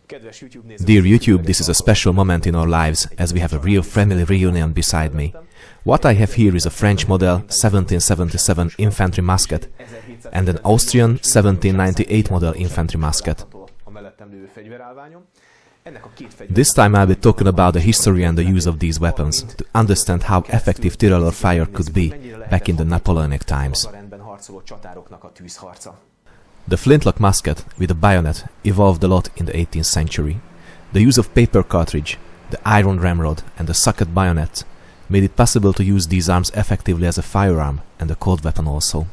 Dear YouTube, this is a special moment in our lives, as we have a real family reunion beside me. What I have here is a French model 1777 infantry musket and an Austrian 1798 model infantry musket. This time I'll be talking about the history and the use of these weapons, to understand how effective tirailleur fire could be back in the Napoleonic times. The flintlock musket with a bayonet evolved a lot in the 18th century. The use of paper cartridge, the iron ramrod and the socket bayonet made it possible to use these arms effectively as a firearm and a cold weapon also.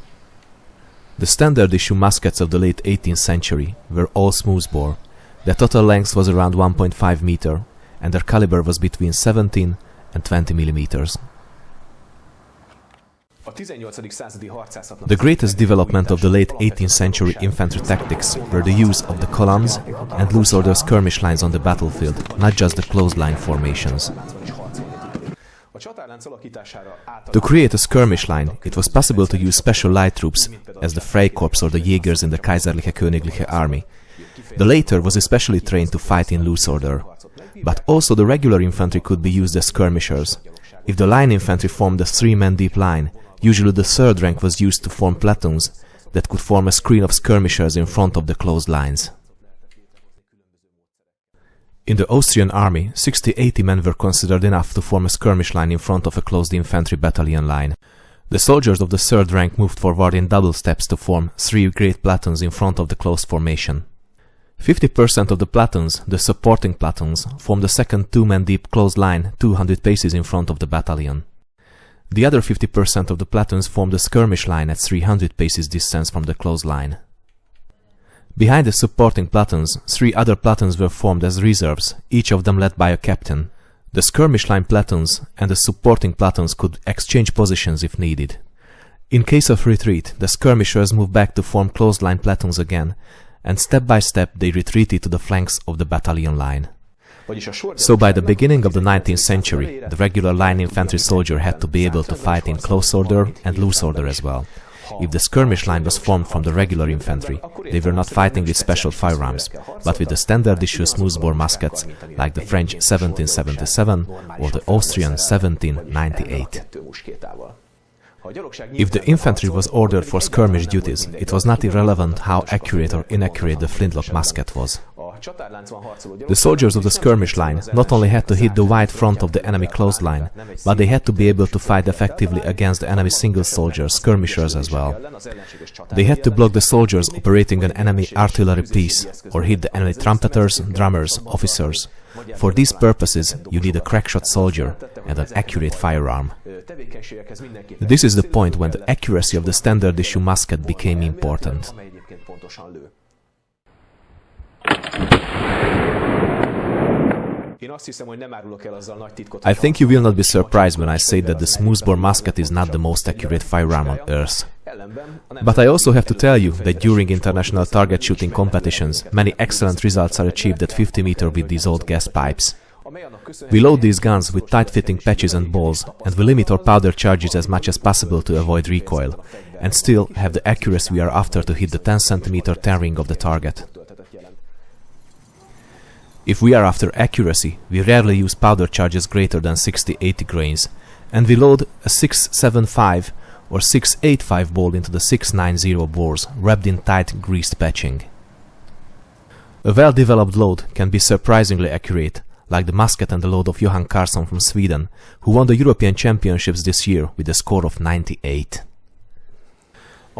The standard issue muskets of the late 18th century were all smoothbore. Their total length was around 1.5 meter and their caliber was between 17 and 20 millimeters. The greatest development of the late 18th century infantry tactics were the use of the columns and loose order skirmish lines on the battlefield, not just the closed line formations. To create a skirmish line, it was possible to use special light troops, as the Freikorps or the Jägers in the Kaiserliche Königliche Army. The latter was especially trained to fight in loose order. But also the regular infantry could be used as skirmishers. If the line infantry formed a 3-man deep line, usually the third rank was used to form platoons that could form a screen of skirmishers in front of the closed lines. In the Austrian army, 60-80 men were considered enough to form a skirmish line in front of a closed infantry battalion line. The soldiers of the third rank moved forward in double steps to form 3 great platoons in front of the closed formation. 50% of the platoons, the supporting platoons, formed the second 2-man deep closed line 200 paces in front of the battalion. The other 50% of the platoons formed a skirmish line at 300 paces distance from the closed line. Behind the supporting platoons, 3 other platoons were formed as reserves, each of them led by a captain. The skirmish line platoons and the supporting platoons could exchange positions if needed. In case of retreat, the skirmishers moved back to form closed line platoons again, and step by step they retreated to the flanks of the battalion line. So by the beginning of the 19th century, the regular line infantry soldier had to be able to fight in close order and loose order as well. If the skirmish line was formed from the regular infantry, they were not fighting with special firearms, but with the standard issue smoothbore muskets like the French 1777 or the Austrian 1798. If the infantry was ordered for skirmish duties, it was not irrelevant how accurate or inaccurate the flintlock musket was. The soldiers of the skirmish line not only had to hit the wide front of the enemy closed line, but they had to be able to fight effectively against the enemy single soldiers, skirmishers as well. They had to block the soldiers operating an enemy artillery piece, or hit the enemy trumpeters, drummers, officers. For these purposes, you need a crackshot soldier and an accurate firearm. This is the point when the accuracy of the standard issue musket became important. I think you will not be surprised when I say that the smoothbore musket is not the most accurate firearm on earth. But I also have to tell you that during international target shooting competitions, many excellent results are achieved at 50 meters with these old gas pipes. We load these guns with tight-fitting patches and balls, and we limit our powder charges as much as possible to avoid recoil, and still have the accuracy we are after to hit the 10 cm 10 ring of the target. If we are after accuracy, we rarely use powder charges greater than 60-80 grains, and we load a 6.75 or 6.85 ball into the 6.90 bores, wrapped in tight greased patching. A well-developed load can be surprisingly accurate, like the musket and the load of Johan Carlsson from Sweden, who won the European Championships this year with a score of 98.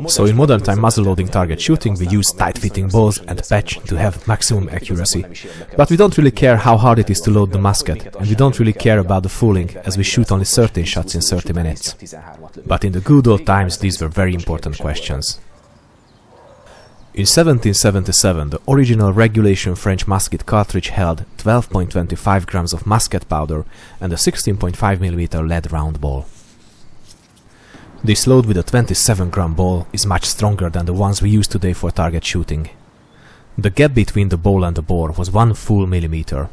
So in modern time muzzle-loading target shooting, we use tight-fitting balls and patch to have maximum accuracy. But we don't really care how hard it is to load the musket, and we don't really care about the fooling, as we shoot only 13 shots in 30 minutes. But in the good old times, these were very important questions. In 1777, the original regulation French musket cartridge held 12.25 grams of musket powder and a 16.5 mm lead round ball. This load with a 27-gram ball is much stronger than the ones we use today for target shooting. The gap between the ball and the bore was 1 full millimeter.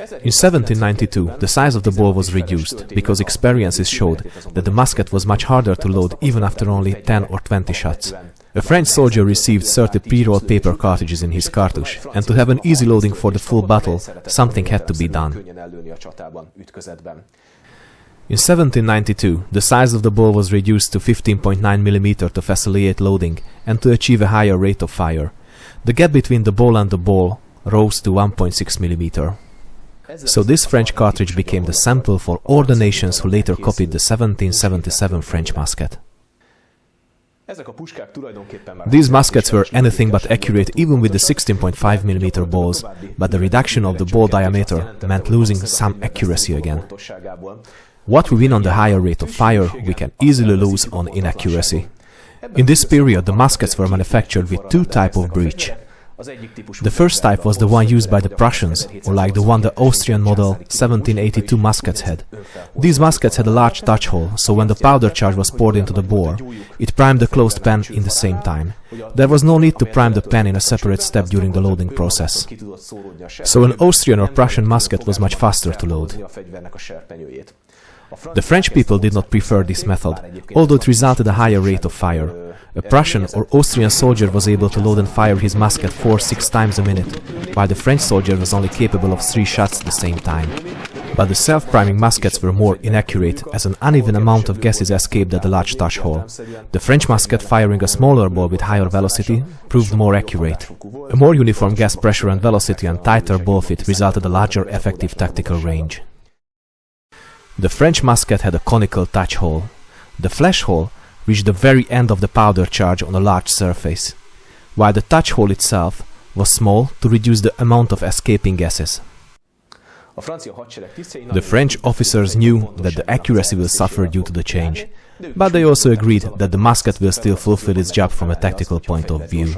In 1792, the size of the ball was reduced, because experiences showed that the musket was much harder to load even after only 10 or 20 shots. A French soldier received 30 pre-rolled paper cartridges in his cartouche, and to have an easy loading for the full battle, something had to be done. In 1792, the size of the ball was reduced to 15.9 mm to facilitate loading and to achieve a higher rate of fire. The gap between the ball and the ball rose to 1.6 mm. So this French cartridge became the sample for all the nations who later copied the 1777 French musket. These muskets were anything but accurate even with the 16.5 mm balls, but the reduction of the ball diameter meant losing some accuracy again. What we win on the higher rate of fire, we can easily lose on inaccuracy. In this period, the muskets were manufactured with two types of breech. The first type was the one used by the Prussians, or like the one the Austrian model 1782 muskets had. These muskets had a large touch hole, so when the powder charge was poured into the bore, it primed the closed pen in the same time. There was no need to prime the pen in a separate step during the loading process. So an Austrian or Prussian musket was much faster to load. The French people did not prefer this method, although it resulted in a higher rate of fire. A Prussian or Austrian soldier was able to load and fire his musket 4-6 times a minute, while the French soldier was only capable of 3 shots at the same time. But the self-priming muskets were more inaccurate, as an uneven amount of gases escaped at the large touch hole. The French musket, firing a smaller ball with higher velocity, proved more accurate. A more uniform gas pressure and velocity and tighter ball fit resulted in a larger effective tactical range. The French musket had a conical touch hole. The flash hole reached the very end of the powder charge on a large surface, while the touch hole itself was small to reduce the amount of escaping gases. The French officers knew that the accuracy will suffer due to the change, but they also agreed that the musket will still fulfill its job from a tactical point of view.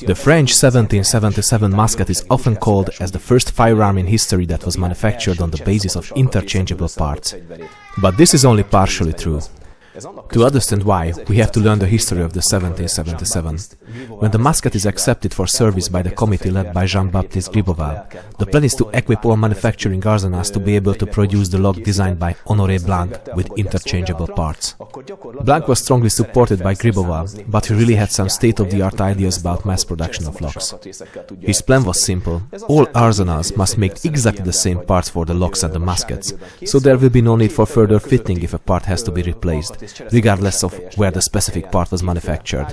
The French 1777 musket is often called as the first firearm in history that was manufactured on the basis of interchangeable parts. But this is only partially true. To understand why, we have to learn the history of the 1777. When the musket is accepted for service by the committee led by Jean-Baptiste Gribeauval, the plan is to equip all manufacturing arsenals to be able to produce the lock designed by Honoré Blanc with interchangeable parts. Blanc was strongly supported by Gribeauval, but he really had some state-of-the-art ideas about mass production of locks. His plan was simple: all arsenals must make exactly the same parts for the locks and the muskets, so there will be no need for further fitting if a part has to be replaced, regardless of where the specific part was manufactured.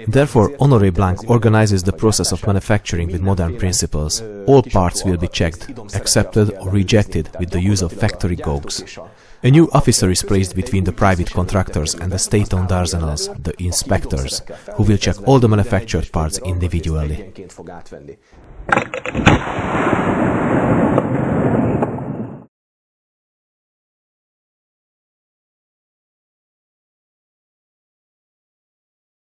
Therefore, Honoré Blanc organizes the process of manufacturing with modern principles. All parts will be checked, accepted or rejected with the use of factory gauges. A new officer is placed between the private contractors and the state-owned arsenals, the inspectors, who will check all the manufactured parts individually.